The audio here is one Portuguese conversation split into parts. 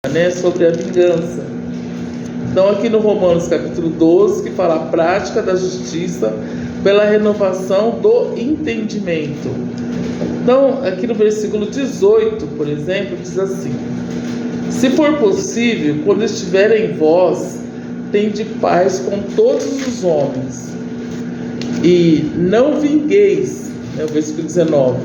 né, sobre a vingança. Então aqui no Romanos capítulo 12, que fala a prática da justiça pela renovação do entendimento. Então aqui no versículo 18, por exemplo, diz assim: se for possível, quando estiver em vós, tende paz com todos os homens, e não vingueis, o versículo 19,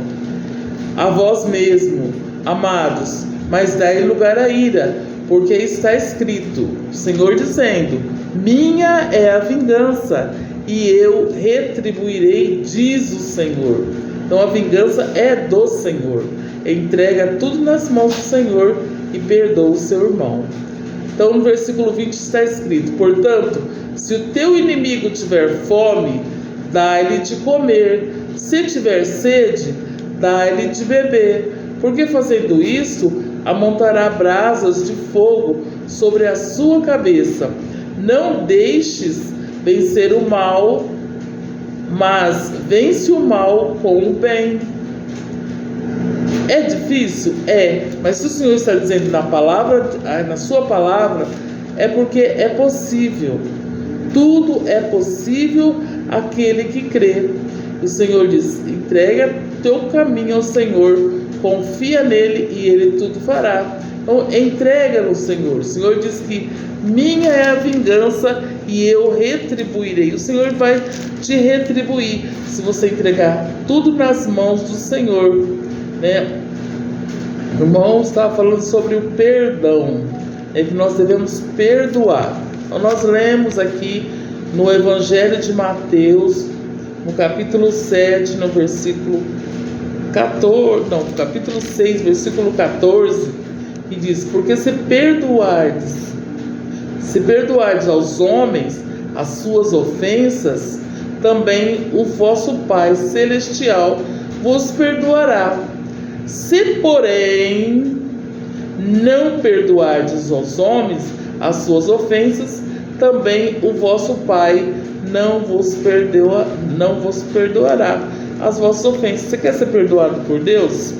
a vós mesmo, amados, mas dai lugar à ira, porque está escrito, o Senhor dizendo: minha é a vingança, e eu retribuirei, diz o Senhor. Então a vingança é do Senhor. Entrega tudo nas mãos do Senhor e perdoa o seu irmão. Então no versículo 20 está escrito: portanto, se o teu inimigo tiver fome, dá-lhe de comer, se tiver sede, dá-lhe de beber, porque fazendo isto, amontará brasas de fogo sobre a sua cabeça. Não deixes vencer o mal, mas vence o mal com o bem. É difícil? É, mas se o Senhor está dizendo na sua palavra, é porque é possível. Tudo é possível àquele que crê. O Senhor diz: entrega teu caminho ao Senhor, confia nele e ele tudo fará. Então entrega no Senhor. O Senhor diz que minha é a vingança e eu retribuirei. O Senhor vai te retribuir se você entregar tudo nas mãos do Senhor, né? O irmão estava falando sobre o perdão, que nós devemos perdoar. Então nós lemos aqui no Evangelho de Mateus, no capítulo 7, no versículo 14, não, capítulo 6, versículo 14, que diz: porque se perdoardes aos homens as suas ofensas, também o vosso Pai Celestial vos perdoará. Se, porém, não perdoardes aos homens as suas ofensas, também o vosso Pai não vos perdoará as vossas ofensas. Você quer ser perdoado por Deus?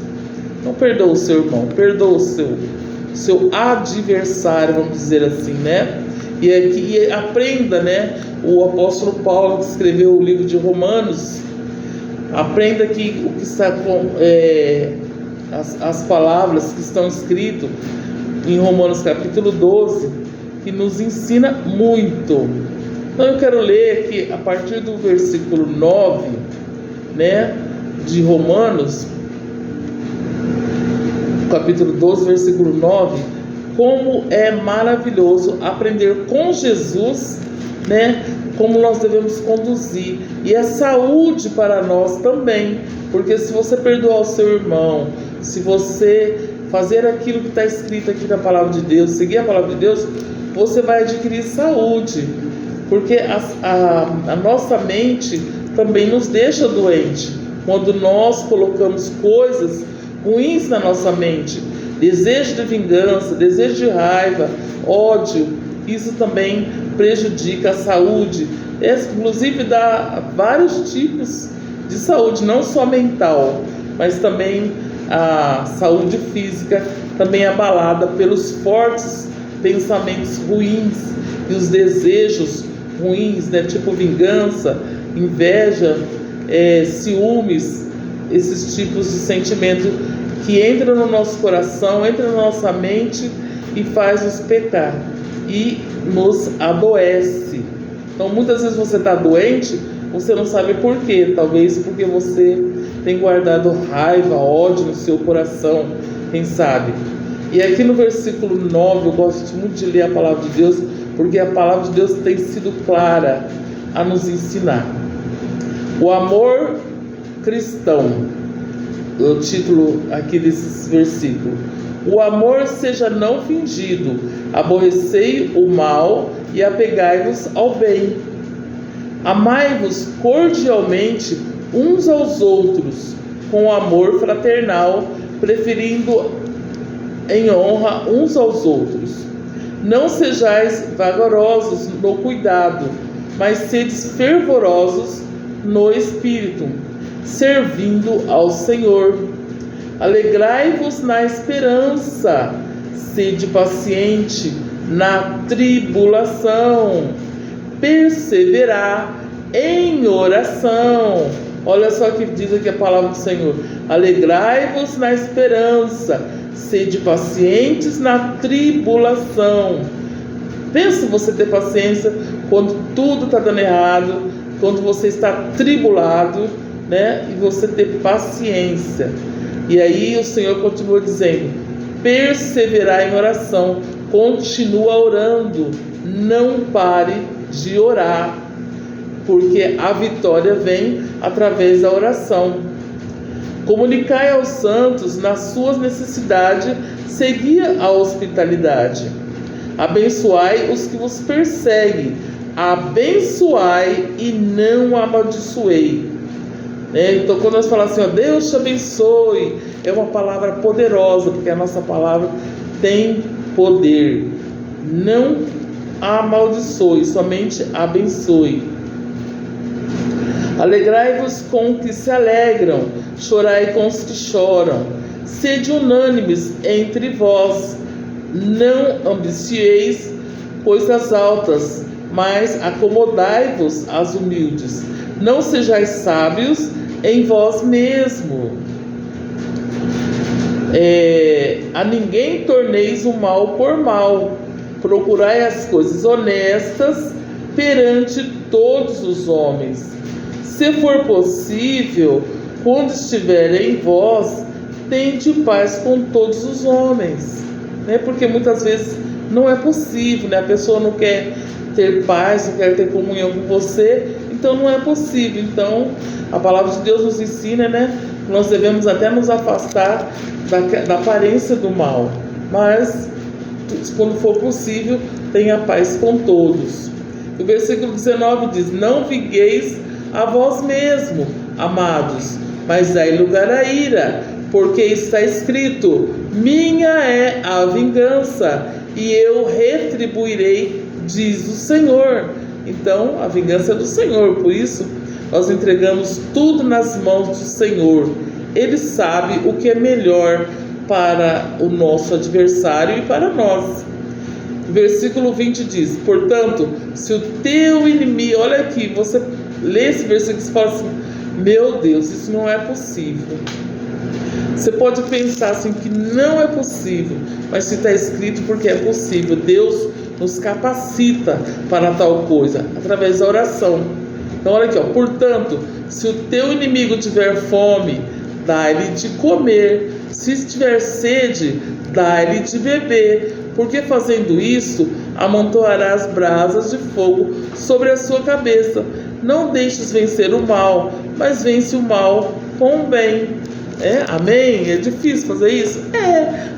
Não perdoa o seu irmão, perdoa o seu adversário, vamos dizer assim, né? E aprenda, né? O apóstolo Paulo, que escreveu o livro de Romanos, aprenda que o que está com as palavras que estão escritas em Romanos capítulo 12, que nos ensina muito. Então eu quero ler aqui a partir do versículo 9, né, de Romanos, capítulo 12, versículo 9, como é maravilhoso aprender com Jesus, né, como nós devemos conduzir, e é saúde para nós também, porque se você perdoar o seu irmão, se você fazer aquilo que está escrito aqui na palavra de Deus, seguir a palavra de Deus, você vai adquirir saúde, porque a nossa mente também nos deixa doente quando nós colocamos coisas ruins na nossa mente, desejo de vingança, desejo de raiva, ódio. Isso também prejudica a saúde, inclusive dá vários tipos de saúde, não só mental, mas também a saúde física, também abalada pelos fortes pensamentos ruins e os desejos ruins, né? Tipo vingança, inveja, ciúmes, esses tipos de sentimento que entram no nosso coração, entram na nossa mente e faz-nos pecar e nos adoece. Então muitas vezes você está doente, você não sabe por quê, talvez porque você tem guardado raiva, ódio no seu coração, quem sabe. E aqui no versículo 9, eu gosto muito de ler a palavra de Deus, porque a palavra de Deus tem sido clara a nos ensinar. O amor cristão, o título aqui desse versículo: o amor seja não fingido, aborrecei o mal e apegai-vos ao bem. Amai-vos cordialmente uns aos outros, com amor fraternal, preferindo em honra uns aos outros. Não sejais vagarosos no cuidado, mas sedes fervorosos no espírito, servindo ao Senhor. Alegrai-vos na esperança, sede paciente na tribulação, perseverar em oração. Olha só o que diz aqui a palavra do Senhor: alegrai-vos na esperança, sede pacientes na tribulação. Pensa você ter paciência quando tudo está dando errado, quando você está tribulado, né? E você ter paciência. E aí o Senhor continua dizendo: perseverar em oração, continua orando, não pare de orar, porque a vitória vem através da oração. Comunicai aos santos nas suas necessidades, segui a hospitalidade. Abençoai os que vos perseguem, abençoai e não amaldiçoei. Então, quando nós falamos assim, ó, Deus te abençoe, é uma palavra poderosa, porque a nossa palavra tem poder. Não amaldiçoe, somente abençoe. Alegrai-vos com os que se alegram, chorai com os que choram. Sede unânimes entre vós, não ambicieis coisas altas, mas acomodai-vos às humildes. Não sejais sábios em vós mesmo. A ninguém torneis o mal por mal. Procurai as coisas honestas perante todos os homens. Se for possível, quando estiver em vós, tende paz com todos os homens. Porque muitas vezes não é possível, a pessoa não quer ter paz, não quer ter comunhão com você, então não é possível. Então a palavra de Deus nos ensina, que nós devemos até nos afastar da aparência do mal, mas quando for possível, tenha paz com todos. O versículo 19 diz: não vingueis a vós mesmo, amados, mas dai lugar à ira, porque está escrito: minha é a vingança, e eu retribuirei, diz o Senhor. Então, a vingança é do Senhor, por isso nós entregamos tudo nas mãos do Senhor. Ele sabe o que é melhor para o nosso adversário e para nós. Versículo 20 diz: portanto, se o teu inimigo... Olha aqui, você lê esse versículo e fala assim: meu Deus, isso não é possível. Você pode pensar assim que não é possível, mas se está escrito, porque é possível. Deus nos capacita para tal coisa através da oração. Então olha aqui, portanto, se o teu inimigo tiver fome, dá-lhe de comer. Se tiver sede, dá-lhe de beber, porque fazendo isso, amontoarás brasas de fogo sobre a sua cabeça. Não deixes vencer o mal, mas vence o mal com o bem. Amém? É difícil fazer isso?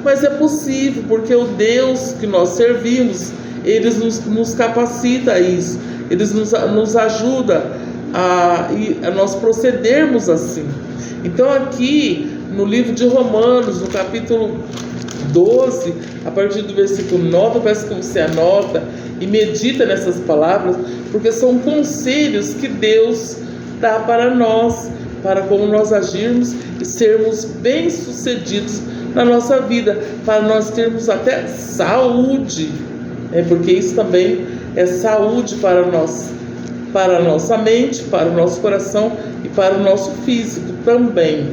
Mas é possível, porque o Deus que nós servimos, Ele nos capacita a isso. Ele nos ajuda a nós procedermos assim. Então aqui no livro de Romanos, no capítulo 12, a partir do versículo 9, eu peço que você anota e medita nessas palavras, porque são conselhos que Deus dá para nós, para como nós agirmos e sermos bem-sucedidos na nossa vida, para nós termos até saúde, porque isso também é saúde para nós, para a nossa mente, para o nosso coração e para o nosso físico também,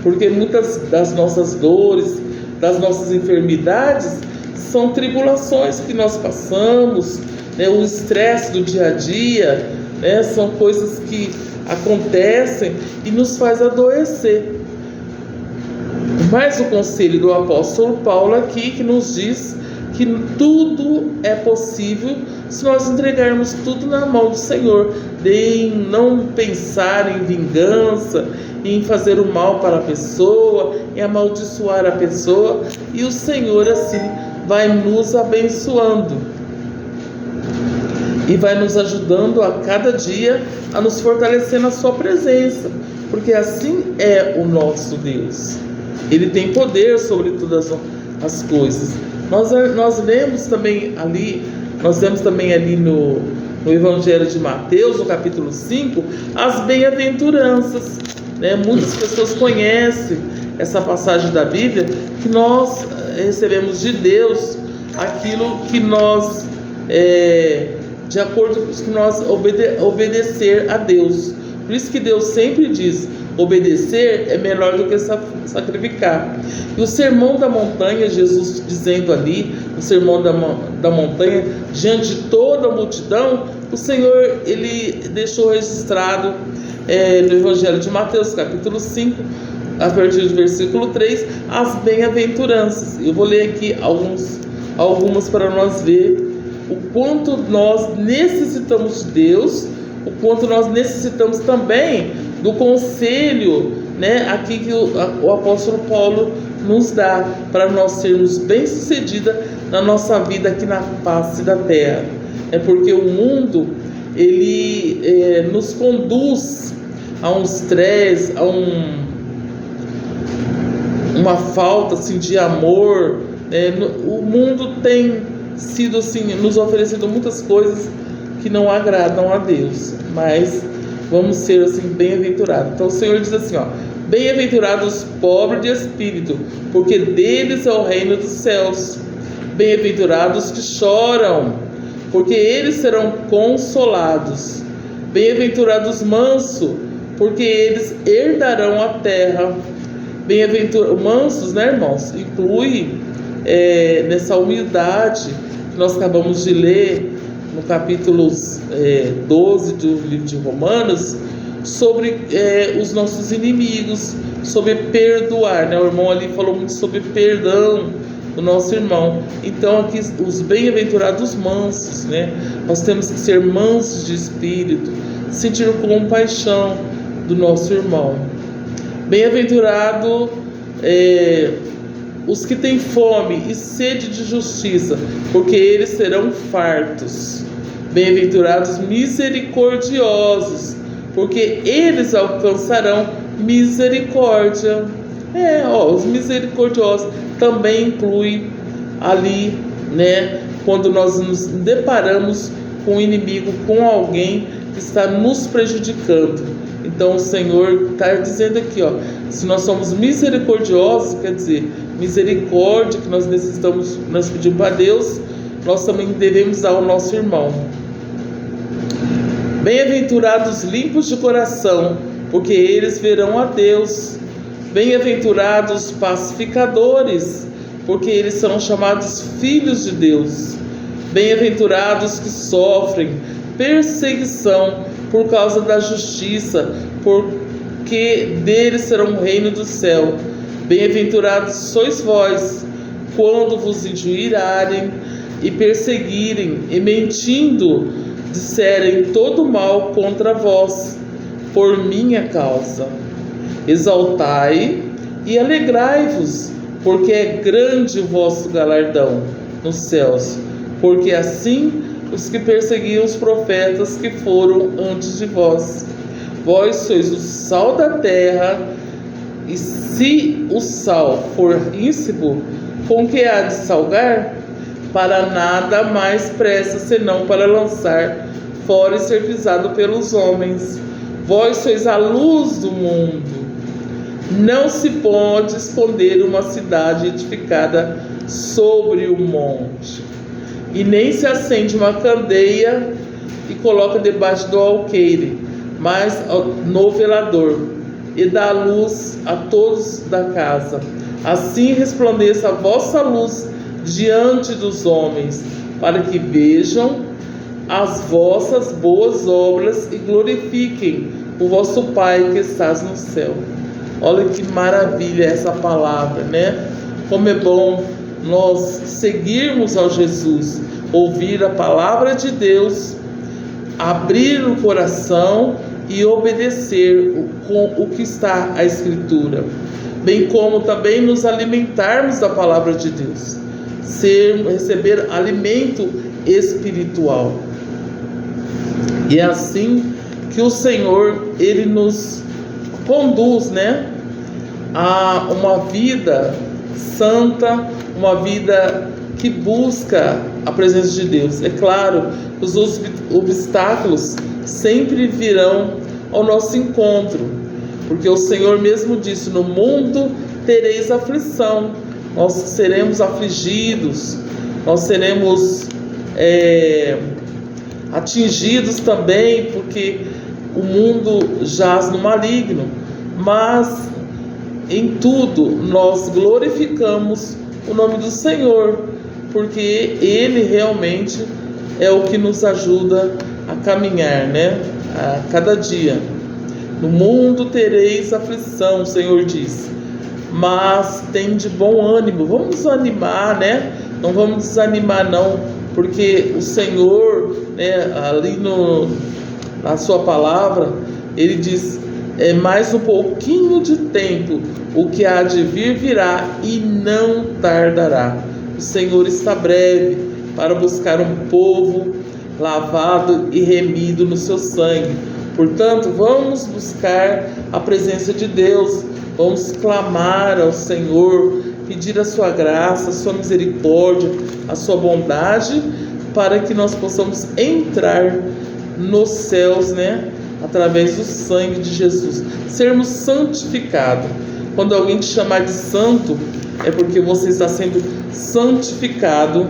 porque muitas das nossas dores, das nossas enfermidades, são tribulações que nós passamos, o estresse do dia a dia, são coisas que acontecem e nos faz adoecer. Mas o conselho do apóstolo Paulo aqui, que nos diz que tudo é possível se nós entregarmos tudo na mão do Senhor, de não pensar em vingança, em fazer o mal para a pessoa, em amaldiçoar a pessoa, e o Senhor assim vai nos abençoando e vai nos ajudando a cada dia a nos fortalecer na sua presença, porque assim é o nosso Deus. Ele tem poder sobre todas as coisas. Nós lemos também ali no Evangelho de Mateus, no capítulo 5, as bem-aventuranças. Muitas pessoas conhecem essa passagem da Bíblia, que nós recebemos de Deus aquilo que nós, de acordo com que nós obedecer a Deus. Por isso que Deus sempre diz: obedecer é melhor do que sacrificar. E o sermão da montanha, Jesus dizendo ali, o sermão da montanha, diante de toda a multidão, o Senhor, ele deixou registrado no Evangelho de Mateus, capítulo 5, a partir do versículo 3, as bem-aventuranças. Eu vou ler aqui algumas para nós ver o quanto nós necessitamos de Deus, o quanto nós necessitamos também do conselho, aqui que o apóstolo Paulo nos dá, para nós sermos bem-sucedidos na nossa vida aqui na face da terra. É porque o mundo, ele nos conduz a um estresse, a uma falta assim, de amor. O mundo tem sido assim, nos oferecido muitas coisas que não agradam a Deus, mas vamos ser assim bem-aventurados. Então o Senhor diz assim, bem-aventurados os pobres de espírito, porque deles é o reino dos céus. Bem-aventurados que choram, porque eles serão consolados. Bem-aventurados os mansos, porque eles herdarão a terra. Bem-aventurados mansos, irmãos, inclui nessa humildade que nós acabamos de ler no capítulo 12 do livro de Romanos, sobre os nossos inimigos, sobre perdoar, O irmão ali falou muito sobre perdão do nosso irmão. Então aqui os bem-aventurados mansos, Nós temos que ser mansos de espírito, sentir compaixão do nosso irmão. Bem-aventurado os que têm fome e sede de justiça, porque eles serão fartos. Bem-aventurados misericordiosos, porque eles alcançarão misericórdia. Os misericordiosos também inclui ali, quando nós nos deparamos com um inimigo, com alguém que está nos prejudicando. Então o Senhor está dizendo aqui, se nós somos misericordiosos, quer dizer, misericórdia que nós necessitamos, nós pedimos para Deus, nós também devemos dar ao nosso irmão. Bem-aventurados limpos de coração, porque eles verão a Deus. Bem-aventurados pacificadores, porque eles serão chamados filhos de Deus. Bem-aventurados que sofrem perseguição por causa da justiça, porque deles será o reino do céu. Bem-aventurados sois vós, quando vos injuriarem e perseguirem, e mentindo, disserem todo mal contra vós, por minha causa. Exaltai e alegrai-vos, porque é grande o vosso galardão nos céus, porque assim os que perseguiam os profetas que foram antes de vós. Vós sois o sal da terra, e se o sal for ínsípido, com que há de salgar? Para nada mais presta, senão para lançar fora e ser pisado pelos homens. Vós sois a luz do mundo. Não se pode esconder uma cidade edificada sobre o monte, e nem se acende uma candeia e coloca debaixo do alqueire, mas no velador, e dá luz a todos da casa. Assim resplandeça a vossa luz diante dos homens, para que vejam as vossas boas obras e glorifiquem o vosso Pai que estás no céu. Olha que maravilha essa palavra, Como é bom nós seguirmos ao Jesus, ouvir a palavra de Deus, abrir o coração e obedecer com o que está a Escritura, bem como também nos alimentarmos da palavra de Deus, receber alimento espiritual. E é assim que o Senhor, Ele nos conduz, a uma vida santa, uma vida que busca a presença de Deus. É claro, os obstáculos sempre virão ao nosso encontro, porque o Senhor mesmo disse: no mundo tereis aflição, nós seremos afligidos, nós seremos atingidos também, porque o mundo jaz no maligno, mas em tudo nós glorificamos o nome do Senhor, porque Ele realmente é o que nos ajuda a caminhar, né? A cada dia. No mundo tereis aflição, o Senhor diz, mas tem de bom ânimo. Vamos nos animar, né? Não vamos desanimar não, porque o Senhor, né, ali na sua palavra, Ele diz, mais um pouquinho de tempo, o que há de vir virá e não tardará. O Senhor está breve para buscar um povo lavado e remido no seu sangue. Portanto, vamos buscar a presença de Deus, vamos clamar ao Senhor, pedir a sua graça, a sua misericórdia, a sua bondade, para que nós possamos entrar nos céus, né? Através do sangue de Jesus, sermos santificados. Quando alguém te chamar de santo, é porque você está sendo santificado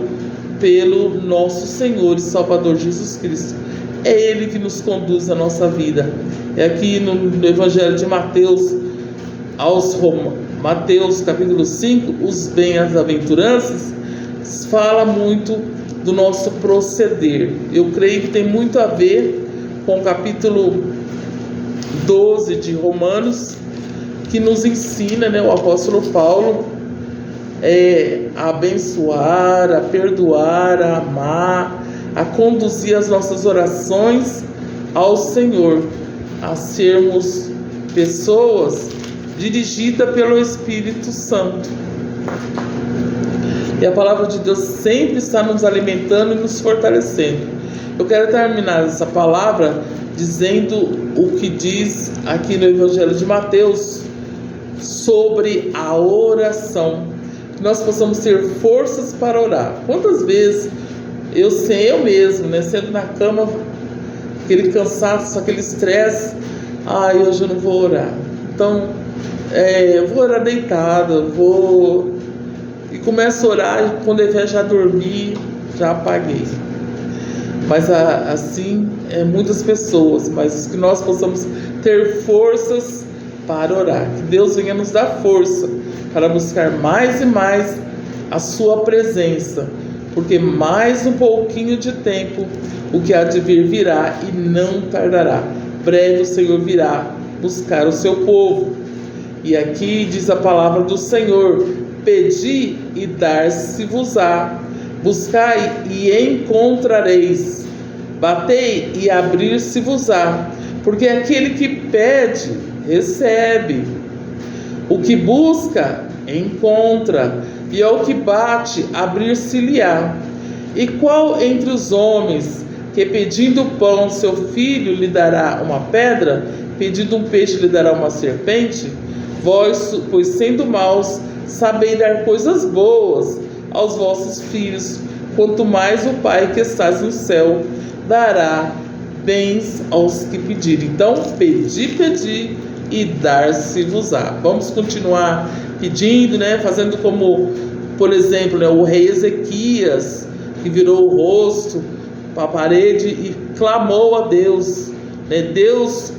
pelo nosso Senhor e Salvador Jesus Cristo. É Ele que nos conduz a nossa vida. É aqui no Evangelho de Mateus, Mateus capítulo 5, os bem-aventuranças, fala muito do nosso proceder. Eu creio que tem muito a ver com o capítulo 12 de Romanos, que nos ensina, né, o apóstolo Paulo a abençoar, a perdoar, a amar, a conduzir as nossas orações ao Senhor, a sermos pessoas dirigidas pelo Espírito Santo. E a palavra de Deus sempre está nos alimentando e nos fortalecendo. Eu quero terminar essa palavra dizendo o que diz aqui no Evangelho de Mateus sobre a oração. Que nós possamos ter forças para orar. Quantas vezes eu mesmo, né, sendo na cama, aquele cansaço, aquele estresse, hoje eu não vou orar. Então, eu vou orar deitada, e começo a orar, e quando eu já dormi, já apaguei. Mas assim, muitas pessoas, mas que nós possamos ter forças para orar. Que Deus venha nos dar força para buscar mais e mais a sua presença, porque mais um pouquinho de tempo, o que há de vir virá e não tardará. Breve o Senhor virá buscar o seu povo. E aqui diz a palavra do Senhor: pedi e dar-se-vos-á, buscai e encontrareis, batei e abrir-se-vos-á, porque aquele que pede, recebe, o que busca, encontra, e ao que bate, abrir-se-lhe-á. E qual entre os homens que, pedindo pão, seu filho lhe dará uma pedra, pedindo um peixe lhe dará uma serpente? Vós, pois sendo maus, sabeis dar coisas boas aos vossos filhos, quanto mais o Pai que estás no céu dará bens aos que pedirem. Então, pedi e dar-se-vos-á. Vamos continuar pedindo, né? Fazendo como, por exemplo, né, o rei Ezequias, que virou o rosto para a parede e clamou a Deus, né? Deus,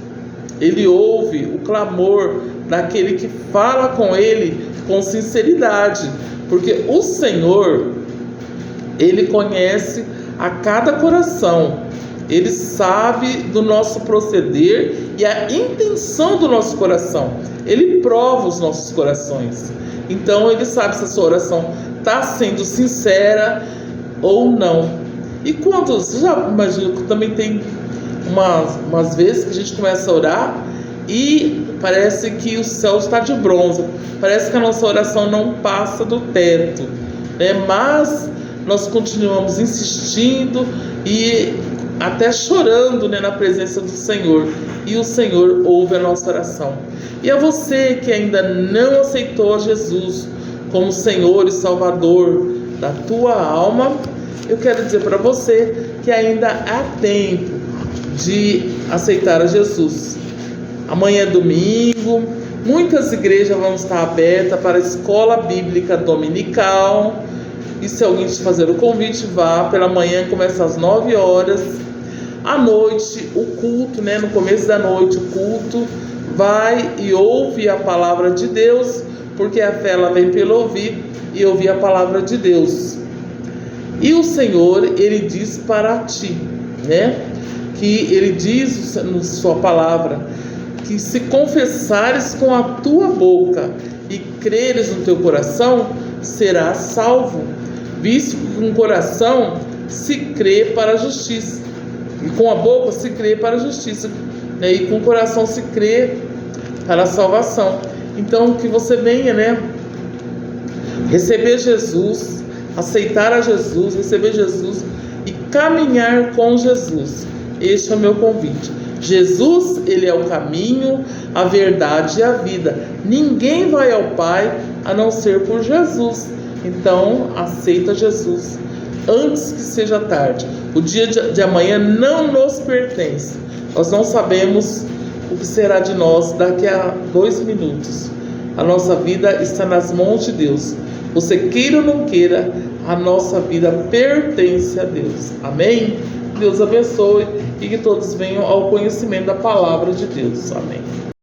Ele ouve o clamor daquele que fala com Ele com sinceridade, porque o Senhor, Ele conhece a cada coração, Ele sabe do nosso proceder e a intenção do nosso coração. Ele prova os nossos corações. Então Ele sabe se a sua oração está sendo sincera ou não. E quantos, você já imagina que também tem umas vezes que a gente começa a orar e parece que o céu está de bronze, parece que a nossa oração não passa do teto, né? Mas nós continuamos insistindo e até chorando, né, na presença do Senhor, e o Senhor ouve a nossa oração. E a você que ainda não aceitou a Jesus como Senhor e Salvador da tua alma, eu quero dizer para você que ainda há tempo de aceitar a Jesus. Amanhã é domingo, Muitas igrejas vão estar abertas para a escola bíblica dominical. E se alguém te fazer o convite, vá. Pela manhã começa às 9 horas. À noite, o culto, no começo da noite, o culto. Vai e ouve a palavra de Deus, porque a fé ela vem pelo ouvir e ouvir a palavra de Deus. E o Senhor, Ele diz para ti, que Ele diz na sua palavra, que se confessares com a tua boca e creres no teu coração, serás salvo. Visto que com o coração se crê para a justiça, e com a boca se crê para a justiça, e com o coração se crê para a salvação. Então que você venha, receber Jesus, aceitar a Jesus, receber Jesus e caminhar com Jesus. Este é o meu convite. Jesus, Ele é o caminho, a verdade e a vida. Ninguém vai ao Pai a não ser por Jesus. Então, aceita Jesus antes que seja tarde. O dia de amanhã não nos pertence. Nós não sabemos o que será de nós daqui a 2 minutos. A nossa vida está nas mãos de Deus. Você queira ou não queira, a nossa vida pertence a Deus. Amém? Deus abençoe e que todos venham ao conhecimento da palavra de Deus. Amém.